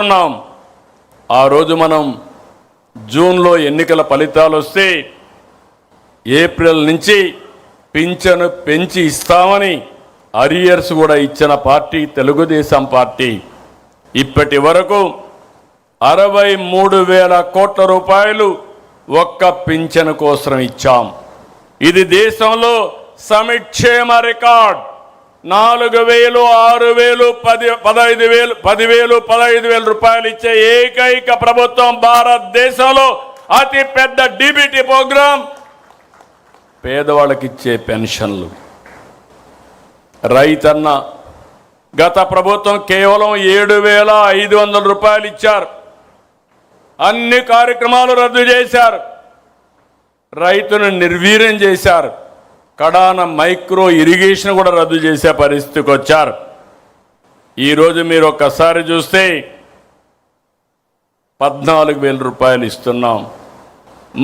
ఉన్నాం. ఆ రోజు మనం జూన్లో ఎన్నికల ఫలితాలు వస్తే ఏప్రిల్ నుంచి పింఛను పెంచి ఇస్తామని అరియర్స్ కూడా ఇచ్చిన పార్టీ తెలుగుదేశం పార్టీ. ఇప్పటి వరకు 63,000 కోట్ల రూపాయలు ఒక్క పింఛను కోసం ఇచ్చాం. ఇది దేశంలో సంక్షేమ రికార్డ్. 4,000, 6,000, 15,000, 10,000, 15,000 రూపాయలు ఇచ్చే ఏకైక ప్రభుత్వం భారతదేశంలో. అతి పెద్ద డిబిటీ ప్రోగ్రాం పేదవాళ్ళకి ఇచ్చే పెన్షన్లు. రైతన్న గత ప్రభుత్వం కేవలం 7,500 రూపాయలు ఇచ్చారు. అన్ని కార్యక్రమాలు రద్దు చేశారు. రైతును నిర్వీర్యం చేశారు. కడాన మైక్రో ఇరిగేషన్ కూడా రద్దు చేసే పరిస్థితికి వచ్చారు. ఈరోజు మీరు ఒక్కసారి చూస్తే 14,000 రూపాయలు ఇస్తున్నాం.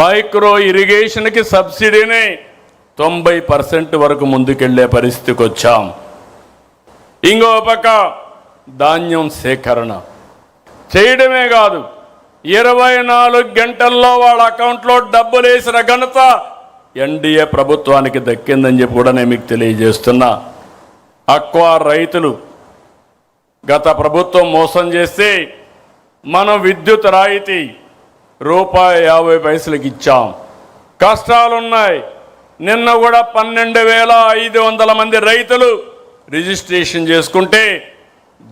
మైక్రో ఇరిగేషన్కి సబ్సిడీని 90% వరకు ముందుకెళ్లే పరిస్థితికి వచ్చాం. ఇంకో పక్క ధాన్యం సేకరణ చేయడమే కాదు, 24 గంటల్లో వాళ్ళ అకౌంట్లో డబ్బులు వేసిన ఘనత ఎన్డీఏ ప్రభుత్వానికి దక్కిందని చెప్పి కూడా నేను మీకు తెలియజేస్తున్నా. అక్వా రైతులు గత ప్రభుత్వం మోసం చేస్తే మనం విద్యుత్ రాయితీ ₹50 ఇచ్చాం. కష్టాలున్నాయి. నిన్న కూడా 12,500 మంది రైతులు రిజిస్ట్రేషన్ చేసుకుంటే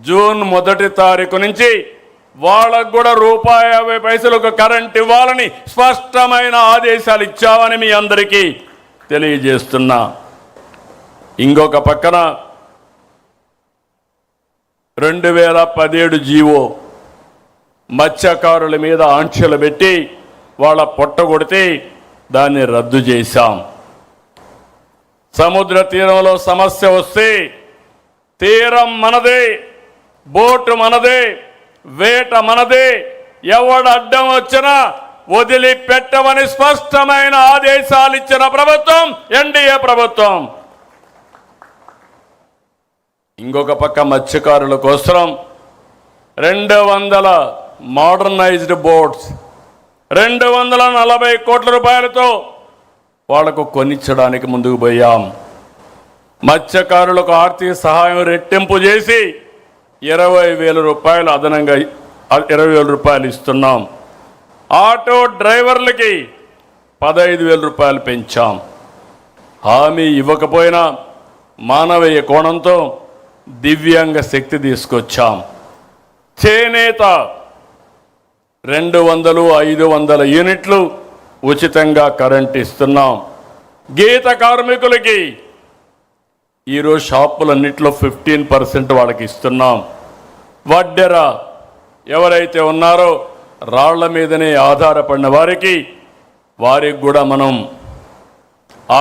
జూన్ 1 తారీఖు నుంచి వాళ్ళకు కూడా ₹50 కరెంట్ ఇవ్వాలని స్పష్టమైన ఆదేశాలు ఇచ్చామని మీ అందరికీ తెలియజేస్తున్నా. ఇంకొక పక్కన 2017 జీవో మత్స్యకారుల మీద ఆంక్షలు పెట్టి వాళ్ళ పొట్ట కొడితే దాన్ని రద్దు చేశాం. సముద్ర తీరంలో సమస్య వస్తే తీరం మనదే, బోటు మనదే, వేట మనదే, ఎవడు అడ్డం వచ్చినా వదిలిపెట్టమని స్పష్టమైన ఆదేశాలు ఇచ్చిన ప్రభుత్వం ఎన్డీఏ ప్రభుత్వం. ఇంకొక పక్క మత్స్యకారుల కోసం 200 మోడర్నైజ్డ్ బోట్స్ 240 కోట్ల రూపాయలతో వాళ్లకు కొనిచ్చడానికి ముందుకు పోయాం. మత్స్యకారులకు ఆర్థిక సహాయం రెట్టింపు చేసి 20,000 రూపాయలు అదనంగా 20,000 రూపాయలు ఇస్తున్నాం. ఆటో డ్రైవర్లకి 15,000 రూపాయలు పెంచాం. హామీ ఇవ్వకపోయినా మానవీయ కోణంతో దివ్యాంగ శక్తి తీసుకొచ్చాం. చేనేత 200, 500 యూనిట్లు ఉచితంగా కరెంట్ ఇస్తున్నాం. గీత కార్మికులకి ఈరోజు షాపులన్నింటిలో 15% వాళ్ళకి ఇస్తున్నాం. వడ్డెర ఎవరైతే ఉన్నారో రాళ్ల మీదనే ఆధారపడిన వారికి కూడా మనం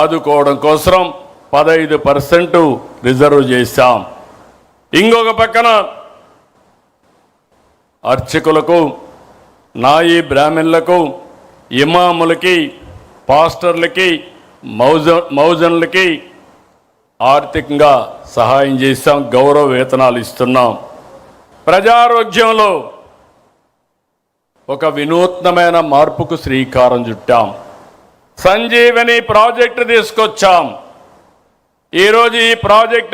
ఆదుకోవడం కోసం 15% రిజర్వ్ చేశాం. ఇంకొక పక్కన అర్చకులకు, నాయి బ్రాహ్మణులకు, ఇమాములకి, పాస్టర్లకి, మౌజన్లకి ఆర్థికంగా సహాయం చేశాం. గౌరవ వేతనాలు ఇస్తున్నాం. ప్రజారోగ్యంలో ఒక వినూత్నమైన మార్పుకు శ్రీకారం చుట్టాం. సంజీవని ప్రాజెక్టు తీసుకొచ్చాం. ఈరోజు ఈ ప్రాజెక్టు